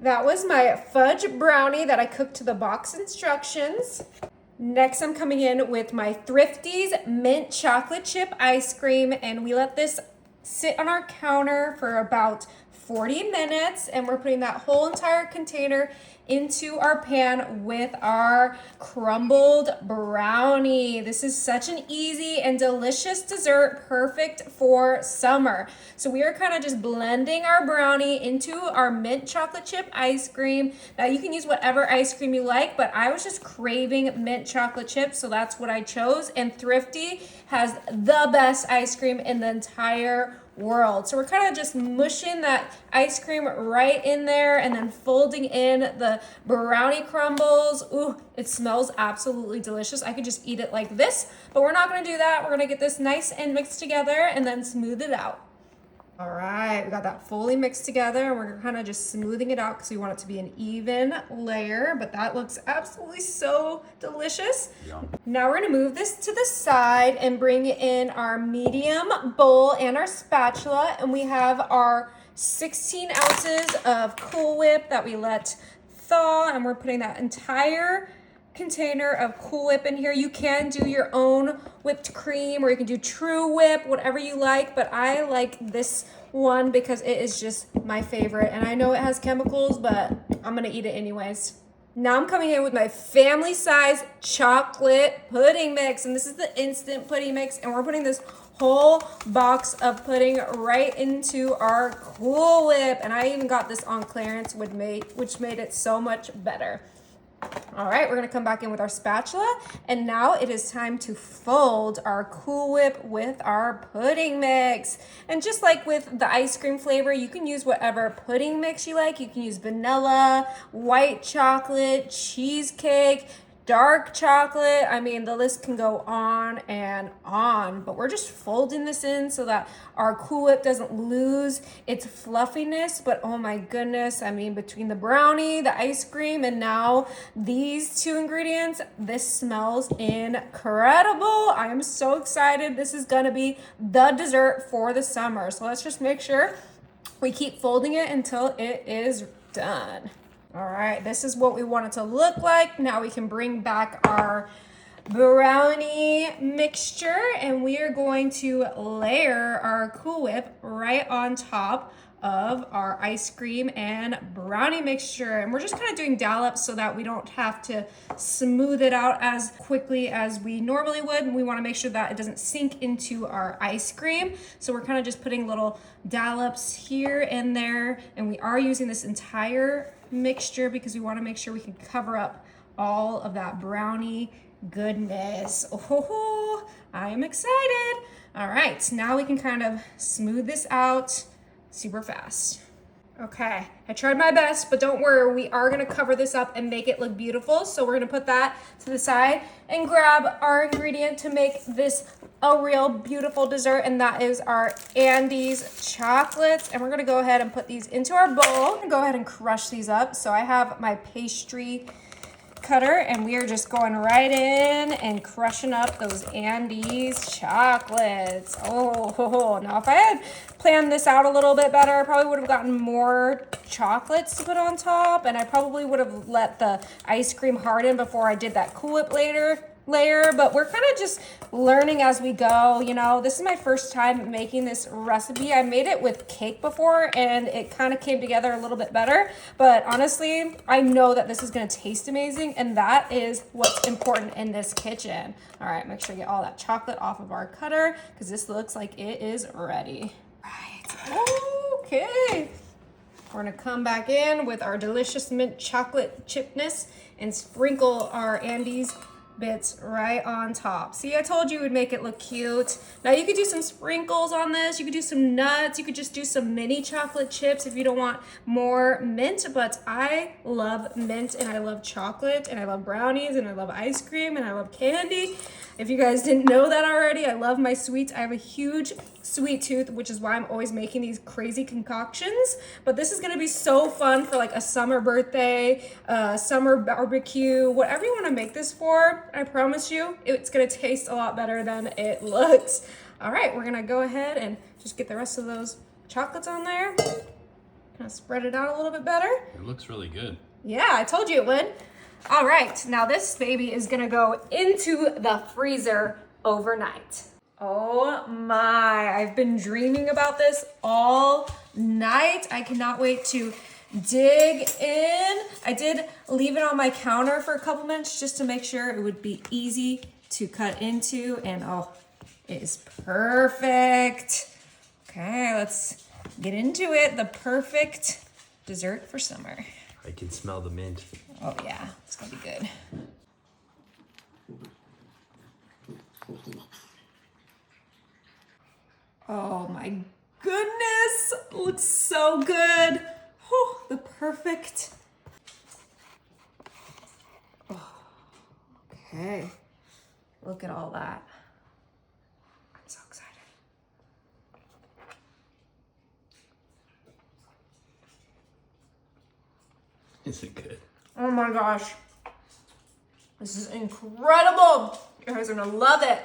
That was my fudge brownie that I cooked to the box instructions. Next, I'm coming in with my Thrifty's mint chocolate chip ice cream, and we let this sit on our counter for about 40 minutes, and we're putting that whole entire container into our pan with our crumbled brownie. This is such an easy and delicious dessert, perfect for summer. So we are kind of just blending our brownie into our mint chocolate chip ice cream. Now you can use whatever ice cream you like, but I was just craving mint chocolate chip, so that's what I chose. And Thrifty has the best ice cream in the entire world. So we're kind of just mushing that ice cream right in there and then folding in the brownie crumbles. Ooh, it smells absolutely delicious. I could just eat it like this, but we're not going to do that. We're going to get this nice and mixed together and then smooth it out. All right, we got that fully mixed together, and we're kind of just smoothing it out because we want it to be an even layer, but that looks absolutely so delicious. Yum. Now we're gonna move this to the side and bring in our medium bowl and our spatula, and we have our 16 ounces of Cool Whip that we let thaw, and we're putting that entire container of Cool Whip in here. You can do your own whipped cream, or you can do True Whip, whatever you like, but I like this one because it is just my favorite, and I know it has chemicals, but I'm gonna eat it anyways. Now I'm coming in with my family size chocolate pudding mix, and this is the instant pudding mix, and we're putting this whole box of pudding right into our Cool Whip, and I even got this on clearance, which made it so much better. All right, we're gonna come back in with our spatula, and now it is time to fold our Cool Whip with our pudding mix. And just like with the ice cream flavor, you can use whatever pudding mix you like. You can use vanilla, white chocolate, cheesecake, dark chocolate. I mean, the list can go on and on, but we're just folding this in so that our Cool Whip doesn't lose its fluffiness. But oh my goodness, I mean, between the brownie, the ice cream, and now these two ingredients, this smells incredible. I am so excited. This is gonna be the dessert for the summer. So let's just make sure we keep folding it until it is done. All right, this is what we want it to look like. Now we can bring back our brownie mixture, and we are going to layer our Cool Whip right on top of our ice cream and brownie mixture. And we're just kind of doing dollops so that we don't have to smooth it out as quickly as we normally would. And we want to make sure that it doesn't sink into our ice cream. So we're kind of just putting little dollops here and there. And we are using this entire mixture because we want to make sure we can cover up all of that brownie goodness. Oh, I am excited. All right, now we can kind of smooth this out super fast. Okay, I tried my best, but don't worry, we are gonna cover this up and make it look beautiful. So we're gonna put that to the side and grab our ingredient to make this a real beautiful dessert, and that is our Andes chocolates. And we're gonna go ahead and put these into our bowl. I'm gonna go ahead and crush these up. So I have my pastry cutter, and we are just going right in and crushing up those Andes chocolates. Oh, now if I had planned this out a little bit better, I probably would have gotten more chocolates to put on top, and I probably would have let the ice cream harden before I did that Cool Whip layer, but we're kind of just learning as we go. You know, this is my first time making this recipe. I made it with cake before, and it kind of came together a little bit better, but honestly, I know that this is going to taste amazing, and that is what's important in this kitchen. All right, make sure you get all that chocolate off of our cutter because this looks like it is ready. Right, okay. We're gonna come back in with our delicious mint chocolate chipness and sprinkle our Andes bits right on top. See, I told you it would make it look cute. Now you could do some sprinkles on this. You could do some nuts. You could just do some mini chocolate chips if you don't want more mint, but I love mint and I love chocolate and I love brownies and I love ice cream and I love candy. If you guys didn't know that already, I love my sweets. I have a huge sweet tooth, which is why I'm always making these crazy concoctions. But this is gonna be so fun for like a summer birthday, summer barbecue, whatever you wanna make this for. I promise you, it's gonna taste a lot better than it looks. All right, we're gonna go ahead and just get the rest of those chocolates on there. Kind of spread it out a little bit better. It looks really good. Yeah, I told you it would. All right, now this baby is gonna go into the freezer overnight. Oh my, I've been dreaming about this all night. I cannot wait to dig in. I did leave it on my counter for a couple minutes just to make sure it would be easy to cut into, and oh, it is perfect. Okay, let's get into it. The perfect dessert for summer. I can smell the mint. Oh yeah, it's gonna be good. Oh my goodness, looks so good. Oh, the perfect. Oh, okay, look at all that. I'm so excited. Is it good? Oh my gosh. This is incredible. You guys are gonna love it.